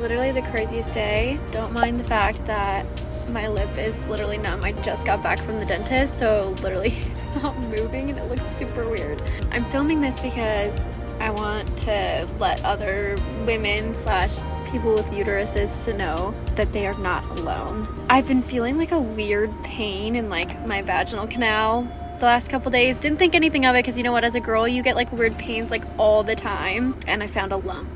Literally the craziest day. Don't mind the fact that my lip is literally numb. I just got back from the dentist, so literally it's not moving and it looks super weird. I'm filming this because I want to let other women / people with uteruses to know that they are not alone. I've been feeling like a weird pain in like my vaginal canal the last couple days. Didn't think anything of it because you know what, as a girl you get like weird pains like all the time, and I found a lump.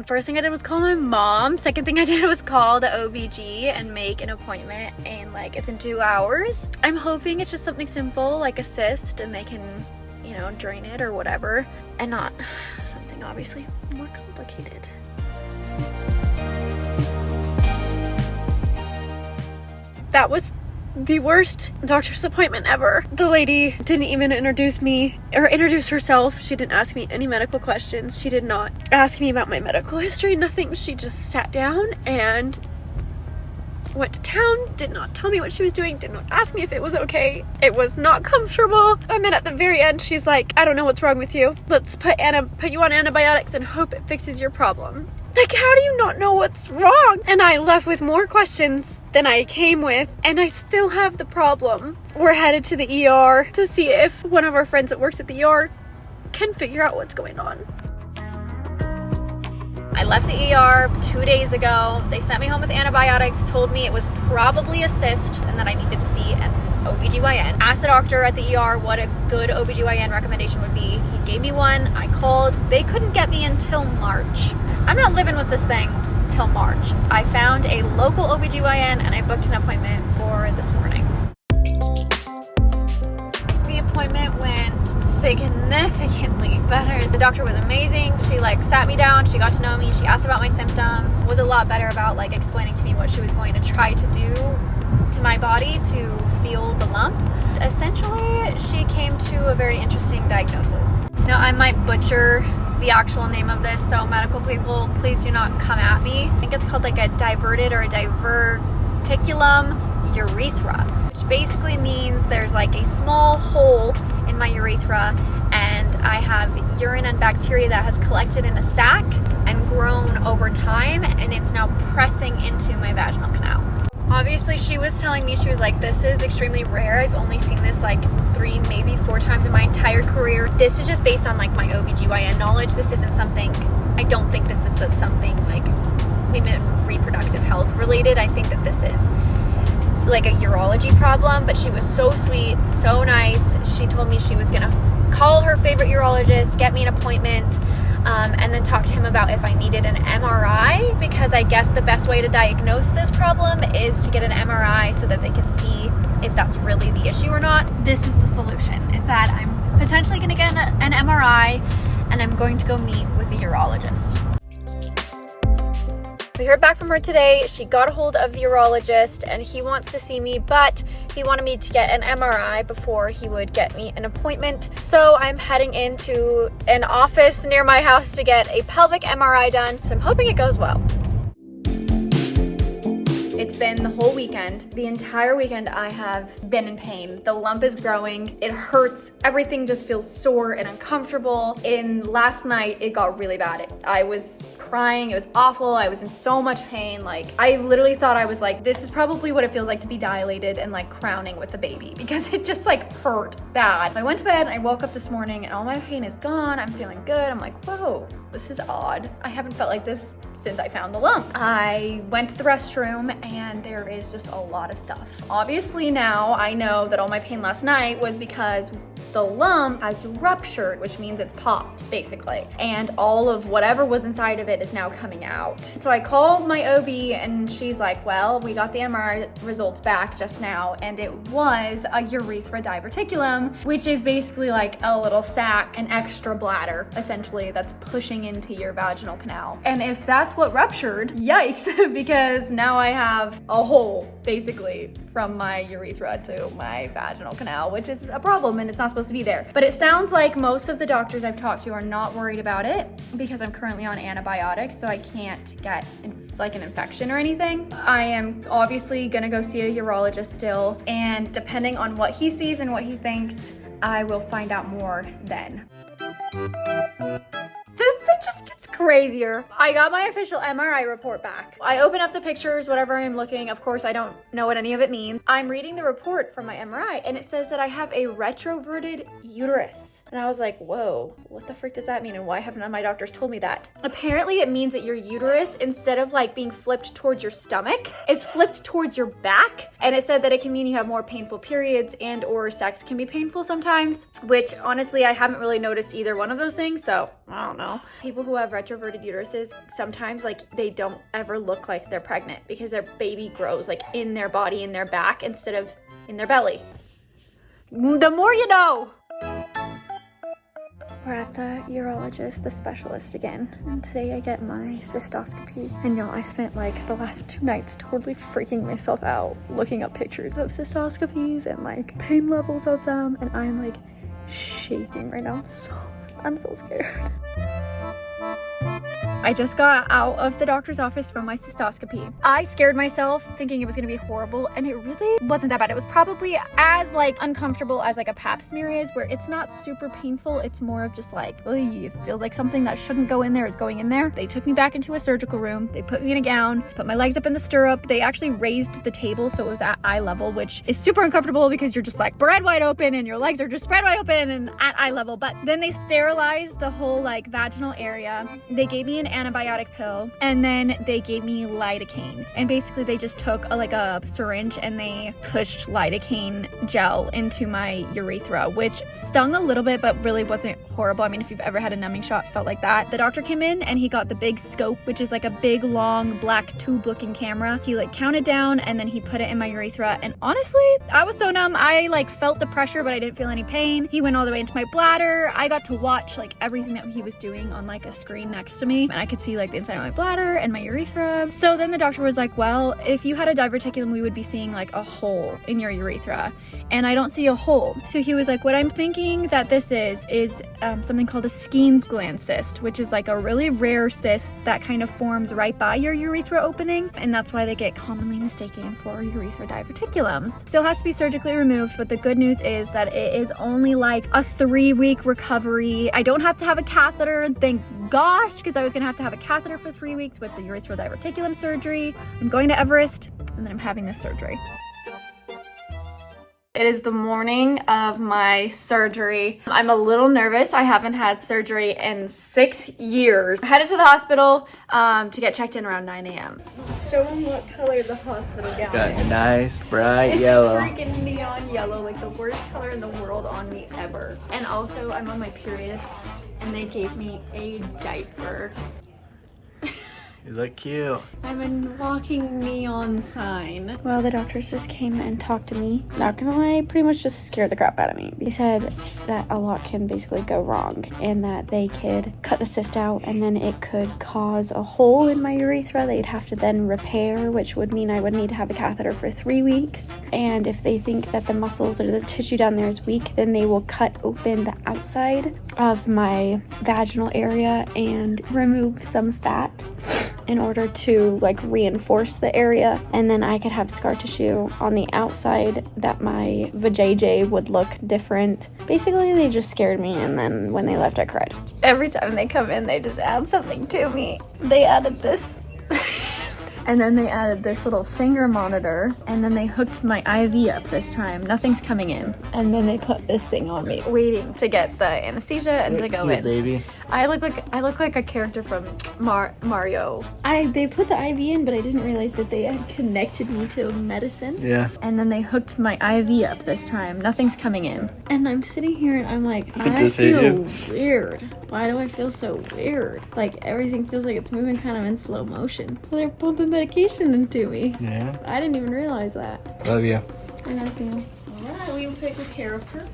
First thing I did was call my mom. Second thing I did was call the OBG and make an appointment, and like it's in 2 hours. I'm hoping it's just something simple like a cyst and they can, you know, drain it or whatever, and not something obviously more complicated. That was the worst doctor's appointment ever. The lady didn't even introduce me or introduce herself. She didn't ask me any medical questions. She did not ask me about my medical history, nothing. She just sat down and went to town, did not tell me what she was doing, did not ask me if it was okay. It was not comfortable. And then at the very end, she's like, I don't know what's wrong with you. Let's put you on antibiotics and hope it fixes your problem. Like, how do you not know what's wrong? And I left with more questions than I came with, and I still have the problem. We're headed to the ER to see if one of our friends that works at the ER can figure out what's going on. I left the ER 2 days ago. They sent me home with antibiotics, told me it was probably a cyst and that I needed to see an OBGYN. Asked the doctor at the ER what a good OBGYN recommendation would be. He gave me one. I called. They couldn't get me until March. I'm not living with this thing till March. I found a local OBGYN and I booked an appointment for this morning. The appointment went significantly better. The doctor was amazing. She like sat me down, she got to know me, she asked about my symptoms, was a lot better about like explaining to me what she was going to try to do to my body to feel the lump. Essentially, she came to a very interesting diagnosis. Now, I might butcher the actual name of this, so medical people, please do not come at me. I think it's called like a diverted or a diverticulum urethra, which basically means there's like a small hole in my urethra and I have urine and bacteria that has collected in a sac and grown over time, and it's now pressing into my vaginal canal. Obviously, she was telling me, she was like, this is extremely rare. I've only seen this like 3, maybe 4 times in my entire career. This is just based on like my OBGYN knowledge. This isn't something, I don't think this is something like women reproductive health related. I think that this is like a urology problem, but she was so sweet, so nice. She told me she was gonna call her favorite urologist, get me an appointment, and then talk to him about if I needed an MRI, because I guess the best way to diagnose this problem is to get an MRI so that they can see if that's really the issue or not. This is the solution, is that I'm potentially going to get an MRI and I'm going to go meet with a urologist. We heard back from her today. She got a hold of the urologist and he wants to see me, but he wanted me to get an MRI before he would get me an appointment. So I'm heading into an office near my house to get a pelvic MRI done. So I'm hoping it goes well. It's been the whole weekend. The entire weekend I have been in pain. The lump is growing. It hurts. Everything just feels sore and uncomfortable. And last night it got really bad. I was crying. It was awful. I was in so much pain. Like, I literally thought I was like, this is probably what it feels like to be dilated and like crowning with a baby, because it just like hurt bad. I went to bed, I woke up this morning and all my pain is gone. I'm feeling good. I'm like, whoa, this is odd. I haven't felt like this since I found the lump. I went to the restroom and there is just a lot of stuff. Obviously now I know that all my pain last night was because the lump has ruptured, which means it's popped basically. And all of whatever was inside of it is now coming out. So I called my OB and she's like, well, we got the MRI results back just now and it was a urethra diverticulum, which is basically like a little sac, an extra bladder essentially that's pushing into your vaginal canal. And if that's what ruptured, yikes, because now I have a hole basically from my urethra to my vaginal canal, which is a problem and it's not supposed to be there. But it sounds like most of the doctors I've talked to are not worried about it because I'm currently on antibiotics, so I can't get like an infection or anything. I am obviously gonna go see a urologist still, and depending on what he sees and what he thinks, I will find out more then. This thing just gets crazier. I got my official MRI report back. I open up the pictures, whatever I'm looking. Of course, I don't know what any of it means. I'm reading the report from my MRI and it says that I have a retroverted uterus. And I was like, whoa, what the frick does that mean? And why have none of my doctors told me that? Apparently it means that your uterus, instead of like being flipped towards your stomach, is flipped towards your back. And it said that it can mean you have more painful periods and or sex can be painful sometimes, which honestly, I haven't really noticed either one of those things. So I don't know. People who have retroverted uteruses, sometimes like they don't ever look like they're pregnant because their baby grows like in their body, in their back, instead of in their belly. The more you know. We're at the urologist, the specialist again, and today I get my cystoscopy. And y'all, I spent like the last 2 nights totally freaking myself out looking up pictures of cystoscopies and like pain levels of them, and I'm like shaking right now. I'm so scared. I just got out of the doctor's office from my cystoscopy. I scared myself thinking it was gonna be horrible, and it really wasn't that bad. It was probably as like uncomfortable as like a pap smear is, where it's not super painful. It's more of just like, it feels like something that shouldn't go in there is going in there. They took me back into a surgical room. They put me in a gown, put my legs up in the stirrup. They actually raised the table so it was at eye level, which is super uncomfortable because you're just like spread wide open and your legs are just spread wide open and at eye level. But then they sterilized the whole like vaginal area. They gave me an antibiotic pill, and then they gave me lidocaine, and basically they just took a syringe and they pushed lidocaine gel into my urethra, which stung a little bit but really wasn't horrible. I mean, if you've ever had a numbing shot, it felt like that. The doctor came in and he got the big scope, which is like a big long black tube looking camera. He like counted down and then he put it in my urethra, and honestly I was so numb. I like felt the pressure but I didn't feel any pain. He went all the way into my bladder. I got to watch like everything that he was doing on like a screen next to me, and I could see like the inside of my bladder and my urethra. So then the doctor was like, well, if you had a diverticulum, we would be seeing like a hole in your urethra, and I don't see a hole. So he was like, what I'm thinking that this is something called a skenes gland cyst, which is like a really rare cyst that kind of forms right by your urethra opening, and that's why they get commonly mistaken for urethra diverticulums. Still has to be surgically removed, but the good news is that it is only like a 3-week recovery. I don't have to have a catheter, thank gosh, because I was gonna have to have a catheter for 3 weeks with the urethral diverticulum surgery. I'm going to Everest and then I'm having this surgery. It is the morning of my surgery. I'm a little nervous. I haven't had surgery in 6 years. I'm headed to the hospital to get checked in around 9 a.m. Show them what color the hospital gown Got is. nice bright yellow. It's freaking neon yellow, like the worst color in the world on me ever. And also I'm on my period and they gave me a diaper. You look cute. I'm a walking neon sign. Well, the doctors just came and talked to me. Not gonna lie, pretty much just scared the crap out of me. They said that a lot can basically go wrong and that they could cut the cyst out and then it could cause a hole in my urethra they'd have to then repair, which would mean I would need to have a catheter for 3 weeks. And if they think that the muscles or the tissue down there is weak, then they will cut open the outside of my vaginal area and remove some fat in order to like reinforce the area, and then I could have scar tissue on the outside that my vajayjay would look different. Basically, they just scared me, and then when they left, I cried. Every time they come in, they just add something to me. They added this. And then they added this little finger monitor, and then they hooked my IV up this time. Nothing's coming in. And then they put this thing on me, waiting to get the anesthesia and to go in. Baby. I look like a character from Mario. They put the IV in, but I didn't realize that they had connected me to medicine. Yeah. And then they hooked my IV up this time. Nothing's coming in. And I'm sitting here and I'm like, I feel weird. Why do I feel so weird? Like everything feels like it's moving kind of in slow motion. Well, they're pumping medication into me. Yeah. I didn't even realize that. Love you. I love you. Alright, we will take good care of her.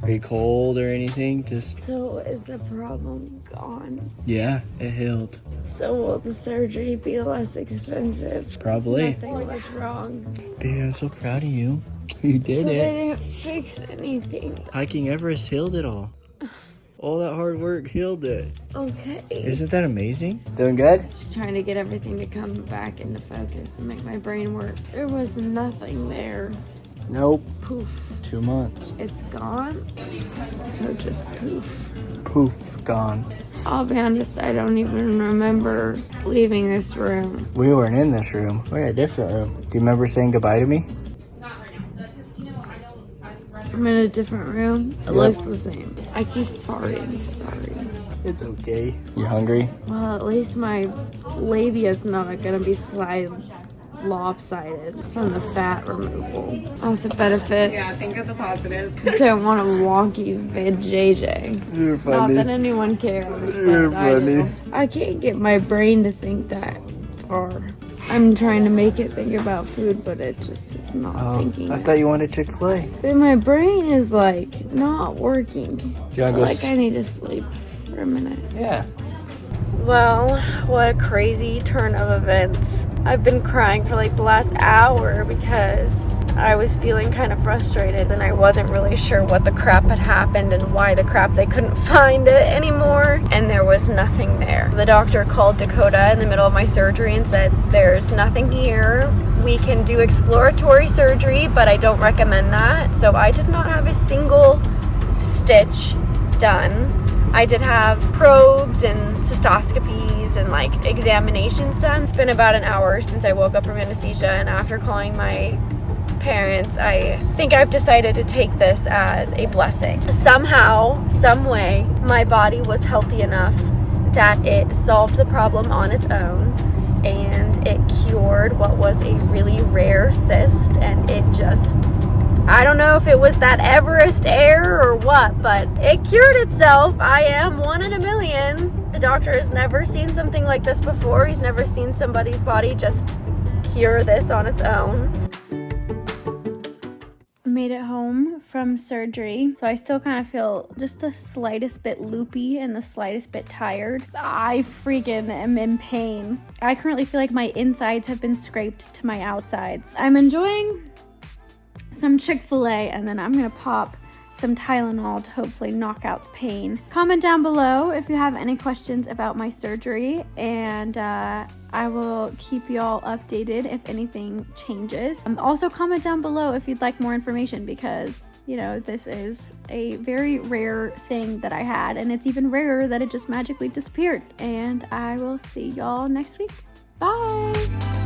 Are you cold or anything? Just So is the problem gone? yeah, it healed. So will the surgery be less expensive? Probably. Nothing was wrong. Baby, I'm so proud of you. You did So it. they didn't fix anything. Hiking Everest healed it all. All that hard work healed it. Okay. Isn't that amazing? Doing good? Just trying to get everything to come back into focus and make my brain work. There was nothing there. Nope. Poof. 2 months. It's gone. So just poof. Poof, gone. I'll be honest, I don't even remember leaving this room. We weren't in this room. We're in a different room. Do you remember saying goodbye to me? I'm in a different room. It looks the same. I keep farting, sorry. It's okay. You hungry? Well, at least my labia's not gonna be lopsided from the fat removal. That's a benefit. Yeah, think of the positives. Don't want a wonky JJ. You're funny. Not that anyone cares, You're but I funny. do. I can't get my brain to think that far. I'm trying to make it think about food, but it just is not thinking. I thought you wanted Chick-fil-A. But my brain is like not working. You wanna go Like I need to sleep for a minute. Yeah. Well, what a crazy turn of events. I've been crying for like the last hour because I was feeling kind of frustrated and I wasn't really sure what the crap had happened and why the crap they couldn't find it anymore, and there was nothing there. The doctor called Dakota in the middle of my surgery and said, there's nothing here. We can do exploratory surgery, but I don't recommend that. So I did not have a single stitch done. I did have probes and cystoscopies and like examinations done. It's been about an hour since I woke up from anesthesia, and after calling my parents, I think I've decided to take this as a blessing. Somehow, some way, my body was healthy enough that it solved the problem on its own, and it cured what was a really rare cyst, and it just, I don't know if it was that Everest air or what, but it cured itself. I am 1 in a million. The doctor has never seen something like this before. He's never seen somebody's body just cure this on its own. Made it home from surgery, so I still kind of feel just the slightest bit loopy and the slightest bit tired. I freaking am in pain. I currently feel like my insides have been scraped to my outsides. I'm enjoying some Chick-fil-A, and then I'm gonna pop some Tylenol to hopefully knock out the pain. Comment down below if you have any questions about my surgery, and I will keep y'all updated if anything changes. Also comment down below if you'd like more information, because you know, this is a very rare thing that I had, and it's even rarer that it just magically disappeared. And I will see y'all next week. Bye!